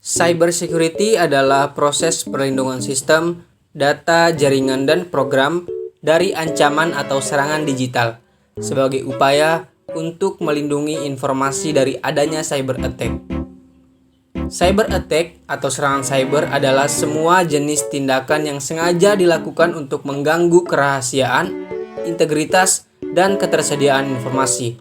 Cybersecurity adalah proses perlindungan sistem, data, jaringan, dan program dari ancaman atau serangan digital sebagai upaya untuk melindungi informasi dari adanya cyber attack. Cyber attack atau serangan cyber adalah semua jenis tindakan yang sengaja dilakukan untuk mengganggu kerahasiaan, integritas, dan ketersediaan informasi.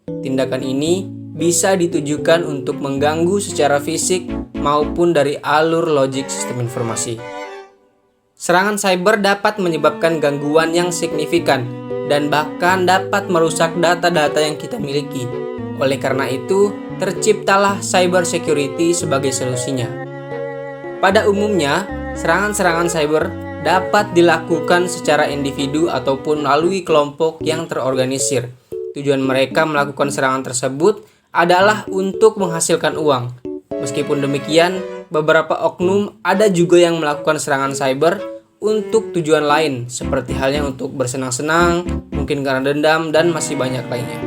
Tindakan ini bisa ditujukan untuk mengganggu secara fisik maupun dari alur logik sistem informasi. Serangan cyber dapat menyebabkan gangguan yang signifikan dan bahkan dapat merusak data-data yang kita miliki. Oleh karena itu, terciptalah cybersecurity sebagai solusinya. Pada umumnya, serangan-serangan cyber dapat dilakukan secara individu ataupun melalui kelompok yang terorganisir. Tujuan mereka melakukan serangan tersebut adalah untuk menghasilkan uang. Meskipun demikian, beberapa oknum ada juga yang melakukan serangan cyber untuk tujuan lain, seperti halnya untuk bersenang-senang, mungkin karena dendam, dan masih banyak lainnya.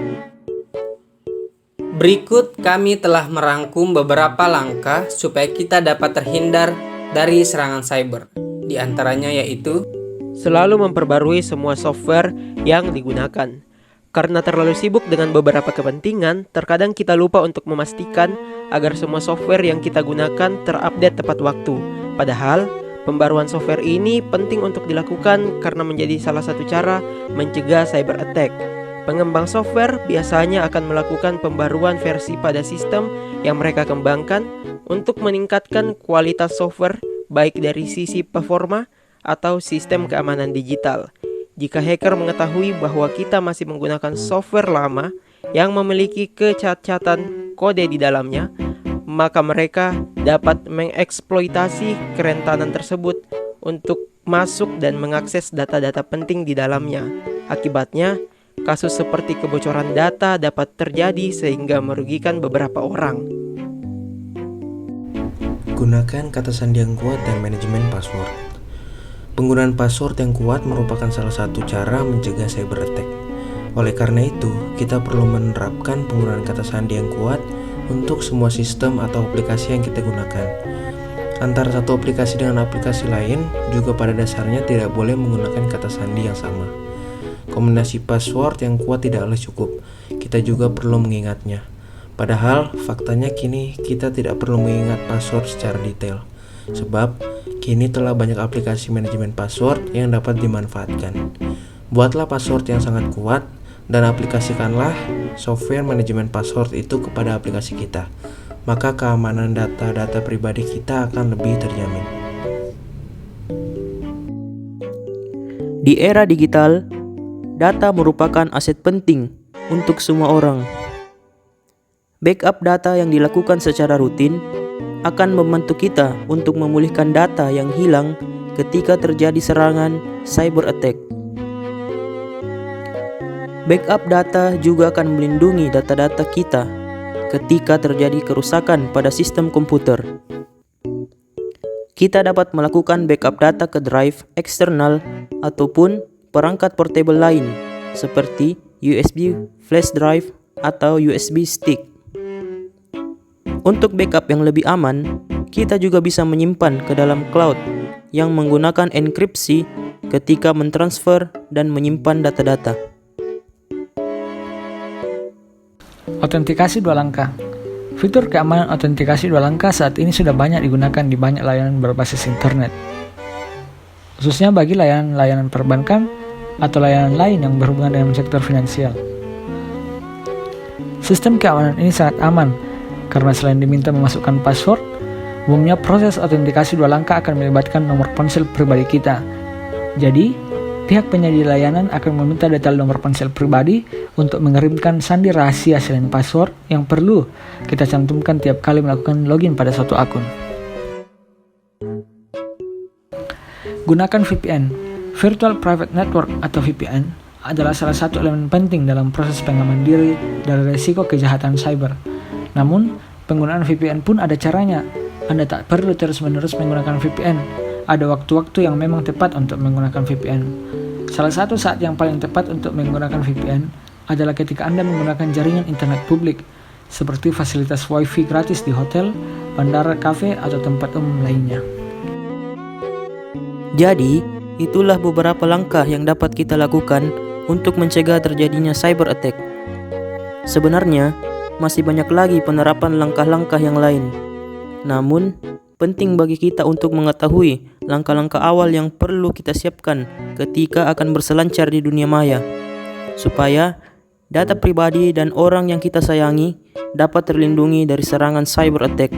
Berikut kami telah merangkum beberapa langkah supaya kita dapat terhindar dari serangan cyber. Di antaranya yaitu selalu memperbarui semua software yang digunakan. Karena terlalu sibuk dengan beberapa kepentingan, terkadang kita lupa untuk memastikan agar semua software yang kita gunakan terupdate tepat waktu. Padahal, pembaruan software ini penting untuk dilakukan karena menjadi salah satu cara mencegah cyber attack. Pengembang software biasanya akan melakukan pembaruan versi pada sistem yang mereka kembangkan untuk meningkatkan kualitas software baik dari sisi performa atau sistem keamanan digital. Jika hacker mengetahui bahwa kita masih menggunakan software lama yang memiliki kecacatan kode di dalamnya, maka mereka dapat mengeksploitasi kerentanan tersebut untuk masuk dan mengakses data-data penting di dalamnya. Akibatnya, kasus seperti kebocoran data dapat terjadi sehingga merugikan beberapa orang. Gunakan kata sandi yang kuat dan manajemen password. Penggunaan password yang kuat merupakan salah satu cara mencegah cyber attack. Oleh karena itu, kita perlu menerapkan penggunaan kata sandi yang kuat untuk semua sistem atau aplikasi yang kita gunakan. Antara satu aplikasi dengan aplikasi lain juga pada dasarnya tidak boleh menggunakan kata sandi yang sama. Kombinasi password yang kuat tidaklah cukup, kita juga perlu mengingatnya. Padahal, faktanya kini kita tidak perlu mengingat password secara detail, sebab kini telah banyak aplikasi manajemen password yang dapat dimanfaatkan. Buatlah password yang sangat kuat dan aplikasikanlah software manajemen password itu kepada aplikasi kita. Maka keamanan data-data pribadi kita akan lebih terjamin. Di era digital, data merupakan aset penting untuk semua orang. Backup data yang dilakukan secara rutin akan membantu kita untuk memulihkan data yang hilang ketika terjadi serangan cyber attack. Backup data juga akan melindungi data-data kita ketika terjadi kerusakan pada sistem komputer. Kita dapat melakukan backup data ke drive eksternal ataupun perangkat portable lain seperti USB flash drive atau USB stick. Untuk backup yang lebih aman, kita juga bisa menyimpan ke dalam cloud yang menggunakan enkripsi ketika mentransfer dan menyimpan data-data. Autentikasi dua langkah. Fitur keamanan autentikasi dua langkah saat ini sudah banyak digunakan di banyak layanan berbasis internet, khususnya bagi layanan-layanan perbankan atau layanan lain yang berhubungan dengan sektor finansial. Sistem keamanan ini sangat aman karena selain diminta memasukkan password, umumnya proses autentikasi dua langkah akan melibatkan nomor ponsel pribadi kita. Jadi, pihak penyedia layanan akan meminta detail nomor ponsel pribadi untuk mengirimkan sandi rahasia selain password yang perlu kita cantumkan tiap kali melakukan login pada suatu akun. Gunakan VPN. Virtual Private Network atau VPN adalah salah satu elemen penting dalam proses pengaman diri dari risiko kejahatan cyber. Namun, penggunaan VPN pun ada caranya. Anda tak perlu terus-menerus menggunakan VPN. Ada waktu-waktu yang memang tepat untuk menggunakan VPN. Salah satu saat yang paling tepat untuk menggunakan VPN adalah ketika Anda menggunakan jaringan internet publik, seperti fasilitas wifi gratis di hotel, bandara, kafe, atau tempat umum lainnya. Jadi, itulah beberapa langkah yang dapat kita lakukan untuk mencegah terjadinya cyber attack. Sebenarnya, masih banyak lagi penerapan langkah-langkah yang lain. Namun, penting bagi kita untuk mengetahui langkah-langkah awal yang perlu kita siapkan ketika akan berselancar di dunia maya, supaya data pribadi dan orang yang kita sayangi dapat terlindungi dari serangan cyber attack.